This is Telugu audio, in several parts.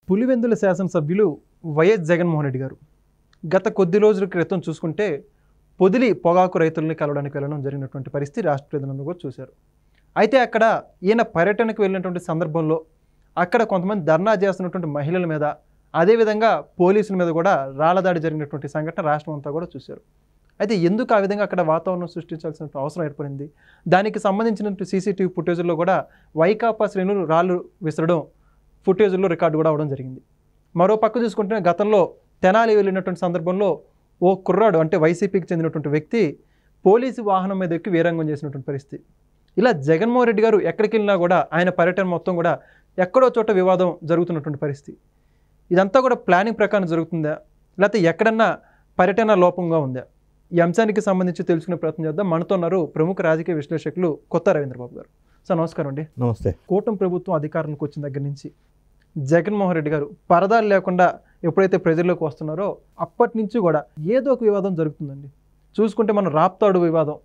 పులివెందుల శాసనసభ్యులు వైఎస్ జగన్మోహన్ రెడ్డి గారు గత కొద్ది రోజుల క్రితం చూసుకుంటే పొదిలి పొగాకు రైతుల్ని కలవడానికి వెళ్ళడం జరిగినటువంటి పరిస్థితి రాష్ట్ర ప్రజలందరూ కూడా చూశారు. అయితే అక్కడ ఈయన పర్యటనకు వెళ్ళినటువంటి సందర్భంలో అక్కడ కొంతమంది ధర్నా చేస్తున్నటువంటి మహిళల మీద అదేవిధంగా పోలీసుల మీద కూడా రాళ్లదాడి జరిగినటువంటి సంఘటన రాష్ట్రం అంతా కూడా చూశారు. అయితే ఎందుకు ఆ విధంగా అక్కడ వాతావరణం సృష్టించాల్సిన అవసరం ఏర్పడింది? దానికి సంబంధించినటువంటి సీసీటీవీ ఫుటేజ్లో కూడా వైకాపా శ్రేణులు రాళ్ళు విసరడం ఫుటేజ్లో రికార్డు కూడా అవడం జరిగింది. మరో పక్క చూసుకుంటే గతంలో తెనాలి వెళ్ళినటువంటి సందర్భంలో ఓ కుర్రాడు అంటే వైసీపీకి చెందినటువంటి వ్యక్తి పోలీసు వాహనం మీద ఎక్కి వీరంగం చేసినటువంటి పరిస్థితి. ఇలా జగన్మోహన్ రెడ్డి గారు ఎక్కడికి వెళ్ళినా కూడా ఆయన పర్యటన మొత్తం కూడా ఎక్కడో చోట వివాదం జరుగుతున్నటువంటి పరిస్థితి. ఇదంతా కూడా ప్లానింగ్ ప్రకారం జరుగుతుందా, లేకపోతే ఎక్కడన్నా పర్యటన లోపంగా ఉందా? ఈ అంశానికి సంబంధించి తెలుసుకునే ప్రయత్నం చేద్దాం. మనతో ఉన్నారు ప్రముఖ రాజకీయ విశ్లేషకులు కొత్త రవీంద్రబాబు గారు. సార్ నమస్కారం అండి. నమస్తే. కూటమి ప్రభుత్వం అధికారంలోకి వచ్చిన దగ్గర నుంచి జగన్మోహన్ రెడ్డి గారు పరదాలు లేకుండా ఎప్పుడైతే ప్రజల్లోకి వస్తున్నారో అప్పటి నుంచి కూడా ఏదో ఒక వివాదం జరుగుతుందండి. చూసుకుంటే మనం రాప్తాడు వివాదం,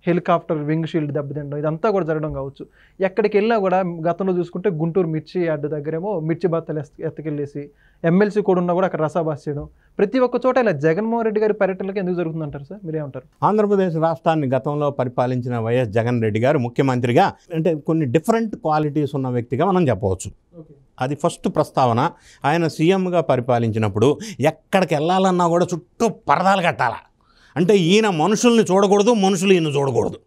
హెలికాప్టర్ వింగ్ షీల్డ్ దెబ్బతిండడం, ఇదంతా కూడా జరగడం కావచ్చు. ఎక్కడికి వెళ్ళినా కూడా గతంలో చూసుకుంటే గుంటూరు మిర్చి యార్డు దగ్గరేమో మిర్చి బత్తలు ఎత్తుకెళ్ళేసి ఎమ్మెల్సీ కూడా ఉన్నా కూడా అక్కడ రసాబాస్ చేయడం, ప్రతి ఒక్క చోట ఇలా జగన్మోహన్ రెడ్డి గారి పర్యటనలకు ఎందుకు జరుగుతుందంటారు సార్? మీరేమంటారు? ఆంధ్రప్రదేశ్ రాష్ట్రాన్ని గతంలో పరిపాలించిన వైఎస్ జగన్ రెడ్డి గారు ముఖ్యమంత్రిగా అంటే కొన్ని డిఫరెంట్ క్వాలిటీస్ ఉన్న వ్యక్తిగా మనం చెప్పవచ్చు. అది ఫస్ట్ ప్రస్తావన. ఆయన సీఎంగా పరిపాలించినప్పుడు ఎక్కడికి వెళ్ళాలన్నా కూడా చుట్టూ పరదాలు కట్టాల. అంటే ఈయన మనుషుల్ని చూడకూడదు, మనుషులు ఈయన చూడకూడదు.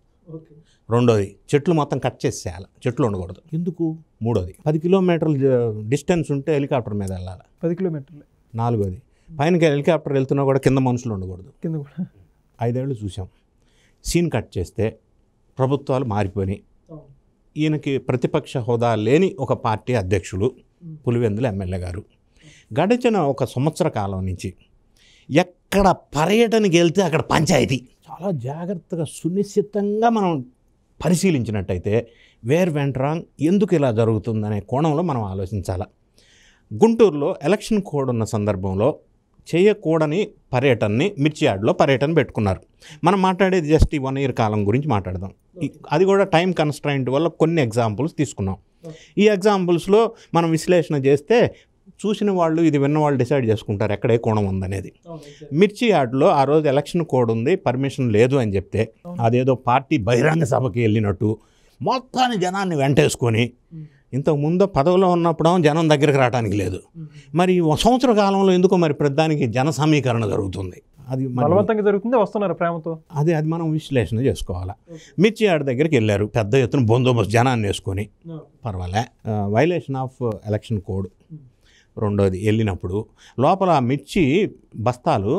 రెండోది, చెట్లు మొత్తం కట్ చేసేయాలి, చెట్లు ఉండకూడదు. ఎందుకు? మూడోది, 10 కిలోమీటర్ల డిస్టెన్స్ ఉంటే హెలికాప్టర్ మీద వెళ్ళాలి, 10 కిలోమీటర్లు. నాలుగోది, పైనకి హెలికాప్టర్ వెళ్తున్నా కూడా కింద మనుషులు ఉండకూడదు. కింద కూడా 5 ఏళ్ళు చూసాం. సీన్ కట్ చేస్తే ప్రభుత్వాలు మారిపోయినాయి. ఈయనకి ప్రతిపక్ష హోదా లేని ఒక పార్టీ అధ్యక్షులు పులివెందుల ఎమ్మెల్యే గారు గడిచిన ఒక సంవత్సర కాలం నుంచి ఎక్కడ పర్యటనకి వెళ్తే అక్కడ పంచాయతీ. చాలా జాగ్రత్తగా సునిశ్చితంగా మనం పరిశీలించినట్టయితే వేర్ వెంట్ రాంగ్, ఎందుకు ఇలా జరుగుతుందనే కోణంలో మనం ఆలోచించాలి. గుంటూరులో ఎలక్షన్ కోడ్ ఉన్న సందర్భంలో చేయకూడని పర్యటనని మిర్చి యార్డ్లో పర్యటన పెట్టుకున్నారు. మనం మాట్లాడేది జస్ట్ ఈ 1 ఇయర్ కాలం గురించి మాట్లాడదాం. అది కూడా టైం కన్స్ట్రైంట్ వల్ల కొన్ని ఎగ్జాంపుల్స్ తీసుకున్నాం. ఈ ఎగ్జాంపుల్స్లో మనం విశ్లేషణ చేస్తే చూసిన వాళ్ళు, ఇది విన్న వాళ్ళు డిసైడ్ చేసుకుంటారు ఎక్కడ ఏ కోణం ఉందనేది. మిర్చి యార్డ్లో ఆ రోజు ఎలక్షన్ కోడ్ ఉంది, పర్మిషన్ లేదు అని చెప్తే అదేదో పార్టీ బహిరంగ సభకి వెళ్ళినట్టు మొత్తాన్ని జనాన్ని వెంటేసుకొని, ఇంతకు ముందు పదవిలో ఉన్నప్పుడు జనం దగ్గరికి రావడానికి లేదు, మరి సంవత్సర కాలంలో ఎందుకో మరి ప్రధానికి జన సమీకరణ జరుగుతుంది. అది బలవంతంగా జరుగుతుంది, వస్తున్నారు ప్రేమతో. అది మనం విశ్లేషణ చేసుకోవాలి. మిర్చి యార్డ్ దగ్గరికి వెళ్ళారు, పెద్ద ఎత్తున బందోబస్తు జనాన్ని వేసుకొని, పర్వాలే. Violation of election code. రెండోది, వెళ్ళినప్పుడు లోపల మిర్చి బస్తాలు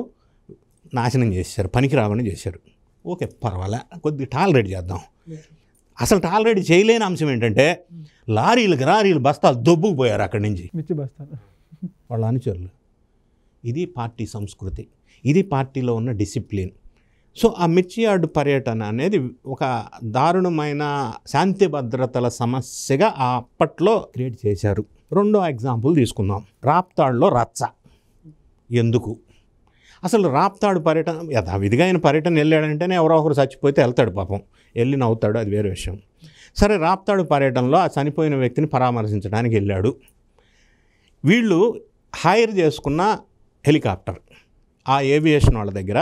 నాశనం చేశారు, పనికిరావని చేశారు. ఓకే, పర్వాలే, కొద్దిగా టాలరేట్ చేద్దాం. అసలు టాలరేట్ చేయలేని అంశం ఏంటంటే లారీలు బస్తాలు దొబ్బుకుపోయారు అక్కడి నుంచి, మిర్చి బస్తాలు, వాళ్ళ అనుచరులు. ఇది పార్టీ సంస్కృతి, ఇది పార్టీలో ఉన్న డిసిప్లిన్. సో ఆ మిర్చి యార్డు పర్యటన అనేది ఒక దారుణమైన శాంతి భద్రతల సమస్యగా అప్పట్లో క్రియేట్ చేశారు. రెండో ఎగ్జాంపుల్ తీసుకుందాం. రాప్తాడులో రచ్చ. ఎందుకు? అసలు రాప్తాడు పర్యటన యథావిధిగా ఆయన పర్యటన వెళ్ళాడంటేనే ఎవరో ఒకరు చచ్చిపోతే వెళ్తాడు, పాపం వెళ్ళి నవ్వుతాడు, అది వేరే విషయం. సరే, రాప్తాడు పర్యటనలో ఆ చనిపోయిన వ్యక్తిని పరామర్శించడానికి వెళ్ళాడు. వీళ్ళు హైర్ చేసుకున్న హెలికాప్టర్ ఆ ఏవియేషన్ వాళ్ళ దగ్గర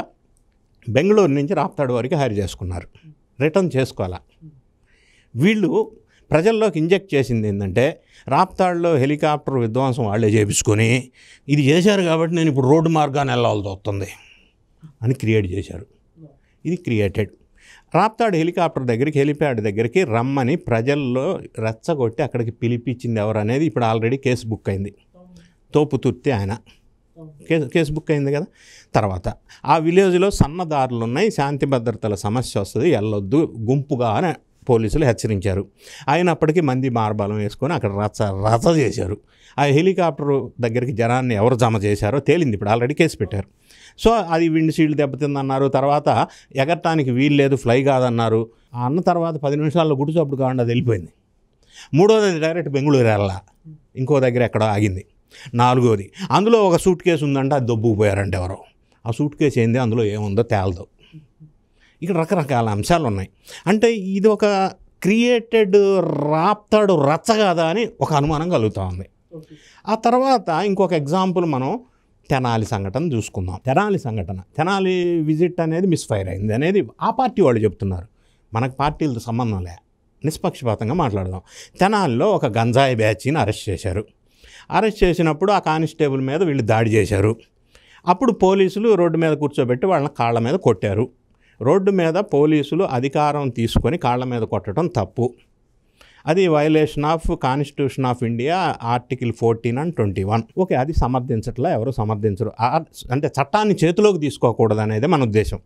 బెంగళూరు నుంచి రాప్తాడు వరకు హైర్ చేసుకున్నారు, రిటర్న్ చేసుకోవాలా. వీళ్ళు ప్రజల్లోకి ఇంజెక్ట్ చేసింది ఏంటంటే రాప్తాడులో హెలికాప్టర్ విధ్వంసం వాళ్ళే చేపించుకొని ఇది చేశారు కాబట్టి నేను ఇప్పుడు రోడ్డు మార్గాన్ని వెళ్ళాల్సి వస్తుంది అని క్రియేట్ చేశారు. ఇది క్రియేటెడ్. రాప్తాడు హెలికాప్టర్ దగ్గరికి, హెలిప్యాడ్ దగ్గరికి రమ్మని ప్రజల్లో రెచ్చగొట్టి అక్కడికి పిలిపించింది ఎవరు అనేది ఇప్పుడు ఆల్రెడీ కేసు బుక్ అయింది. తోపుతుర్తి ఆయన కేసు బుక్ అయింది కదా. తర్వాత ఆ విలేజ్లో సన్నదారులు ఉన్నాయి, శాంతి భద్రతల సమస్య వస్తుంది, వెళ్ళొద్దు గుంపుగా అని పోలీసులు హెచ్చరించారు. అయినప్పటికీ మంది మార్బలం వేసుకొని అక్కడ రచ్చ చేశారు. ఆ హెలికాప్టర్ దగ్గరికి జనాన్ని ఎవరు జమ చేశారో తేలింది, ఇప్పుడు ఆల్రెడీ కేసు పెట్టారు. సో అది విండ్ షీల్డ్ దెబ్బతిందన్నారు. తర్వాత ఎగరటానికి వీలు లేదు, ఫ్లై కాదన్నారు. అన్న తర్వాత 10 నిమిషాల్లో గుడిచప్పుడు కాకుండా అది వెళ్ళిపోయింది. మూడోది, డైరెక్ట్ బెంగళూరు వెళ్ళాల, ఇంకో దగ్గర ఎక్కడో ఆగింది. నాలుగోది, అందులో ఒక సూట్ కేసు ఉందంటే అది దొబ్బుకుపోయారంటే ఎవరో. ఆ సూట్ కేసు ఏంది, అందులో ఏముందో తేలదు. ఇక్కడ రకరకాల అంశాలు ఉన్నాయి. అంటే ఇది ఒక క్రియేటెడ్ రాప్తాడు రచ్చ కాదా అని ఒక అనుమానం కలుగుతూ ఉంది. ఆ తర్వాత ఇంకొక ఎగ్జాంపుల్ మనం తెనాలి సంఘటన చూసుకుందాం. తెనాలి విజిట్ అనేది మిస్ఫైర్ అయింది అనేది ఆ పార్టీ వాళ్ళు చెప్తున్నారు. మనకు పార్టీలతో సంబంధం లే, నిష్పక్షపాతంగా మాట్లాడదాం. తెనాలిలో ఒక గంజాయి బ్యాచ్ని అరెస్ట్ చేశారు. అరెస్ట్ చేసినప్పుడు ఆ కానిస్టేబుల్ మీద వీళ్ళు దాడి చేశారు. అప్పుడు పోలీసులు రోడ్డు మీద కూర్చోబెట్టి వాళ్ళని కాళ్ళ మీద కొట్టారు. రోడ్డు మీద పోలీసులు అధికారం తీసుకొని కాళ్ళ మీద కొట్టడం తప్పు. అది violation of constitution of India article 14 and 21. Okay, అది సమర్థించట్లా, ఎవరు సమర్థించరు. అంటే చట్టాన్ని చేతిలోకి తీసుకోకూడదు అనేది మన ఉద్దేశం.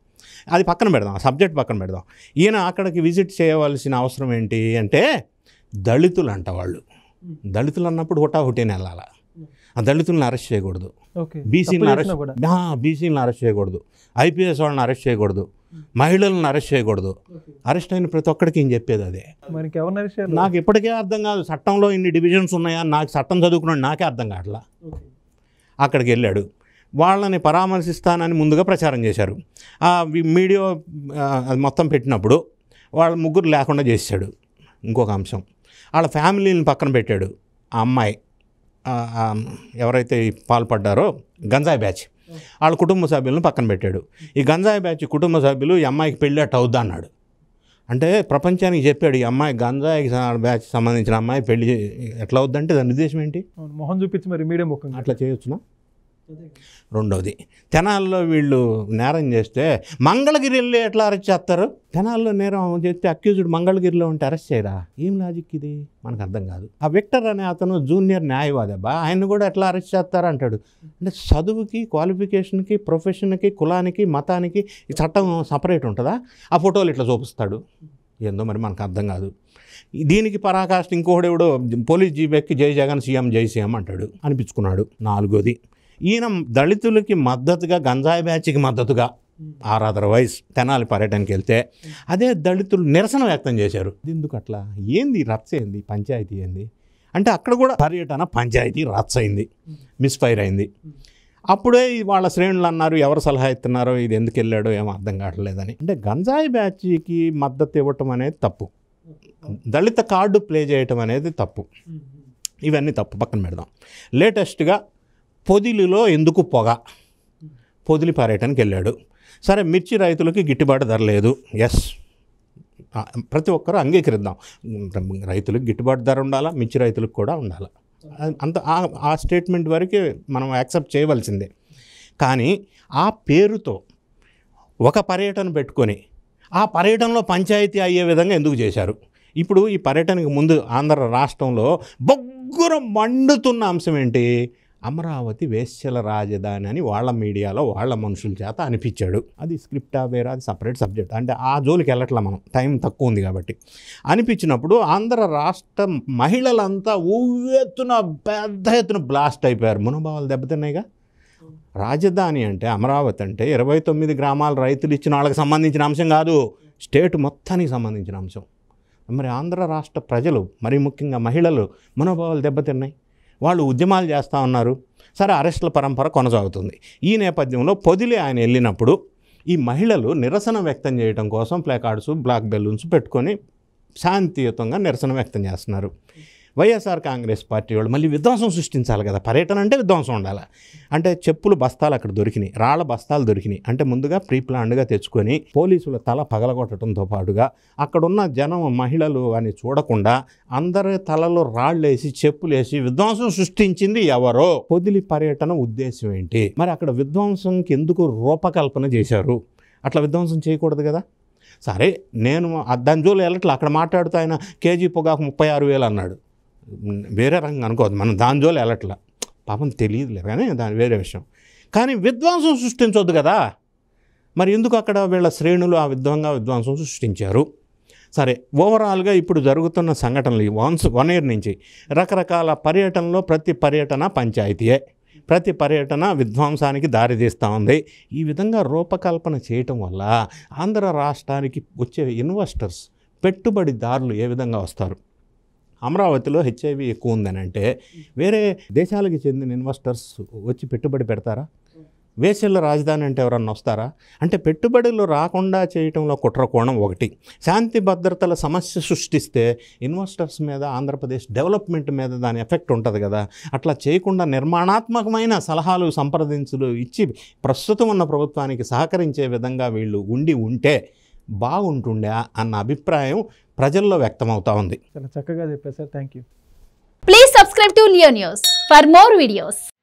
అది పక్కన పెడదాం, సబ్జెక్ట్ పక్కన పెడదాం. ఈయన అక్కడికి విజిట్ చేయవలసిన అవసరం ఏంటి అంటే దళితులు అంట వాళ్ళు. దళితులు అన్నప్పుడు హుటాహుటిని వెళ్ళాలి. ఆ దళితులను అరెస్ట్ చేయకూడదు, బీసీలను అరెస్ట్ చేయకూడదు, ఐపీఎస్ వాళ్ళని అరెస్ట్ చేయకూడదు, మహిళలను అరెస్ట్ చేయకూడదు. అరెస్ట్ అయిన ప్రతి ఒక్కడికి ఏం చెప్పేది అదే. నాకు ఇప్పటికే అర్థం కాదు చట్టంలో ఇన్ని డివిజన్స్ ఉన్నాయా. నాకు చట్టం చదువుకున్నాడు, నాకే అర్థం కావట్లా. అక్కడికి వెళ్ళాడు, వాళ్ళని పరామర్శిస్తానని ముందుగా ప్రచారం చేశారు. ఆ మీడియా అది మొత్తం పెట్టినప్పుడు వాళ్ళ ముగ్గురు లేకుండా చేశాడు. ఇంకొక అంశం, వాళ్ళ ఫ్యామిలీని పక్కన పెట్టాడు. ఆ అమ్మాయి ఎవరైతే పాల్పడ్డారో గంజాయి బ్యాచ్, వాళ్ళ కుటుంబ సభ్యులను పక్కన పెట్టాడు. ఈ గంజాయి బ్యాచ్ కుటుంబ సభ్యులు ఈ అమ్మాయికి పెళ్ళి అవుద్దా అన్నాడు. అంటే ప్రపంచానికి చెప్పాడు ఈ అమ్మాయి గంజాయి బ్యాచ్ సంబంధించిన అమ్మాయి పెళ్లి ఎట్లా అవుద్దంటే దాని ఉద్దేశం ఏంటి? మొహం చూపించి మరి మీడియం అట్లా చేయొచ్చునా? రెండవది, తెనాల్లో వీళ్ళు నేరం చేస్తే మంగళగిరి వెళ్ళి ఎట్లా అరెస్ట్ చేస్తారు? తెనాల్లో నేరం చేస్తే అక్యూజ్డ్ మంగళగిరిలో ఉంటే అరెస్ట్ చేయరా? ఏం లాజిక్ ఇది? మనకు అర్థం కాదు. ఆ విక్టర్ అనే అతను జూనియర్ న్యాయవాది అబ్బా, ఆయన కూడా ఎట్లా అరెస్ట్ చేస్తారు అంటాడు. అంటే చదువుకి, క్వాలిఫికేషన్కి, ప్రొఫెషన్కి, కులానికి, మతానికి ఈ చట్టం సపరేట్ ఉంటుందా? ఆ ఫోటోలు ఇట్లా చూపిస్తాడు. ఏందో మరి మనకు అర్థం కాదు. దీనికి పరాకాష్ట ఇంకొకడెవడో పోలీస్ జీబెక్కి జై జగన్ సీఎం జై సీఎం అంటాడు, అనిపించుకున్నాడు. నాలుగోది, ఈయన దళితులకి మద్దతుగా గంజాయి బ్యాచ్కి మద్దతుగా అదర్వైజ్ తెనాలి పర్యటనకి వెళ్తే అదే దళితులు నిరసన వ్యక్తం చేశారు. ఎందుకు అట్లా? ఏంది రచ్చ? ఏంది పంచాయతీ? ఏంది అంటే అక్కడ కూడా పర్యటన పంచాయతీ రచ్చ అయింది, మిస్ఫైర్ అయింది. అప్పుడే వాళ్ళ శ్రేణులు అన్నారు, ఎవరు సలహా ఇస్తున్నారో ఇది ఎందుకు వెళ్ళాడో ఏమో అర్థం కావట్లేదని. అంటే గంజాయి బ్యాచ్కి మద్దతు ఇవ్వటం అనేది తప్పు, దళిత కార్డు ప్లే చేయటం అనేది తప్పు. ఇవన్నీ తప్పు, పక్కన పెడదాం. లేటెస్ట్గా పొదిలిలో ఎందుకు పొగ? పొదిలి పర్యటనకి వెళ్ళాడు. సరే, మిర్చి రైతులకి గిట్టుబాటు ధర లేదు. ఎస్, ప్రతి ఒక్కరూ అంగీకరిద్దాం. రైతులకు గిట్టుబాటు ధర ఉండాలా, మిర్చి రైతులకు కూడా ఉండాలా. అంత ఆ స్టేట్మెంట్ వరకు మనం యాక్సెప్ట్ చేయవలసిందే. కానీ ఆ పేరుతో ఒక పర్యటన పెట్టుకొని ఆ పర్యటనలో పంచాయతీ అయ్యే విధంగా ఎందుకు చేశారు? ఇప్పుడు ఈ పర్యటనకు ముందు ఆంధ్ర రాష్ట్రంలో బొగ్గుర మండుతున్న అంశం ఏంటి? అమరావతి వేశ్యల రాజధాని అని వాళ్ళ మీడియాలో వాళ్ళ మనుషుల చేత అనిపించాడు. అది స్క్రిప్టా వేరే, అది సపరేట్ సబ్జెక్ట్. అంటే ఆ జోలికి వెళ్ళట్లా, మనం టైం తక్కువ ఉంది కాబట్టి. అనిపించినప్పుడు ఆంధ్ర రాష్ట్ర మహిళలంతా పెద్ద ఎత్తున బ్లాస్ట్ అయిపోయారు. మనోభావాలు దెబ్బతిన్నాయిగా. రాజధాని అంటే అమరావతి అంటే 29 గ్రామాల రైతులు ఇచ్చిన వాళ్ళకి సంబంధించిన అంశం కాదు, స్టేట్ మొత్తానికి సంబంధించిన అంశం. మరి ఆంధ్ర రాష్ట్ర ప్రజలు, మరీ ముఖ్యంగా మహిళలు మనోభావాలు దెబ్బతిన్నాయి. వాళ్ళు ఉద్యమాలు చేస్తూ ఉన్నారు. సరే, అరెస్టుల పరంపర కొనసాగుతుంది. ఈ నేపథ్యంలో పొదిలి ఆయన వెళ్ళినప్పుడు ఈ మహిళలు నిరసన వ్యక్తం చేయడం కోసం ప్లాకార్డ్స్, బ్లాక్ బెలూన్స్ పెట్టుకొని శాంతియుతంగా నిరసన వ్యక్తం చేస్తున్నారు. వైఎస్ఆర్ కాంగ్రెస్ పార్టీ వాళ్ళు మళ్ళీ విధ్వంసం సృష్టించాలి కదా. పర్యటన అంటే విధ్వంసం ఉండాలి. అంటే చెప్పులు బస్తాలు అక్కడ దొరికినాయి, రాళ్ల బస్తాలు దొరికినాయి. అంటే ముందుగా ప్రీ ప్లాన్డ్గా తెచ్చుకొని పోలీసుల తల పగలగొట్టడంతో పాటుగా అక్కడున్న జనం, మహిళలు అని చూడకుండా అందరి తలలో రాళ్ళేసి, చెప్పులేసి విధ్వంసం సృష్టించింది ఎవరో? పొదిలి పర్యటన ఉద్దేశం ఏంటి? మరి అక్కడ విధ్వంసంకి ఎందుకు రూపకల్పన చేశారు? అట్లా విధ్వంసం చేయకూడదు కదా. సరే, నేను దాని జోలు వెళ్ళట్లా. అక్కడ మాట్లాడుతూ ఆయన కేజీ పొగాకు 36,000 అన్నాడు. వేరే రంగం అనుకోవద్దు, మనం దాని జోలు వెళ్ళట్లా, పాపం తెలియదులే, కానీ దాని వేరే విషయం. కానీ విధ్వంసం సృష్టించొద్దు కదా. మరి ఎందుకు అక్కడ వీళ్ళ శ్రేణులు ఆ విధంగా విధ్వంసం సృష్టించారు? సరే, ఓవరాల్గా ఇప్పుడు జరుగుతున్న సంఘటనలు 1 year నుంచి రకరకాల పర్యటనలో ప్రతి పర్యటన పంచాయతీయే, ప్రతి పర్యటన విధ్వంసానికి దారితీస్తూ ఉంది. ఈ విధంగా రూపకల్పన చేయటం వల్ల ఆంధ్ర రాష్ట్రానికి వచ్చే ఇన్వెస్టర్స్, పెట్టుబడిదారులు ఏ విధంగా వస్తారు? అమరావతిలో హెచ్ఐవి ఎక్కువ ఉందని అంటే వేరే దేశాలకు చెందిన ఇన్వెస్టర్స్ వచ్చి పెట్టుబడి పెడతారా? వేసెళ్ళ రాజధాని అంటే ఎవరన్నా వస్తారా? అంటే పెట్టుబడులు రాకుండా చేయటంలో కుట్రకోణం ఒకటి. శాంతి భద్రతల సమస్య సృష్టిస్తే ఇన్వెస్టర్స్ మీద, ఆంధ్రప్రదేశ్ డెవలప్మెంట్ మీద దాని ఎఫెక్ట్ ఉంటుంది కదా. అట్లా చేయకుండా నిర్మాణాత్మకమైన సలహాలు, సంప్రదించులు ఇచ్చి ప్రస్తుతం ఉన్న ప్రభుత్వానికి సహకరించే విధంగా వీళ్ళు ఉంటే బాగుంటుండే అన్న అభిప్రాయం ప్రజల్లో వ్యక్తమవుతా ఉంది. చాలా చక్కగా చెప్పారు sir. Thank you. Please subscribe to Leo News for more videos.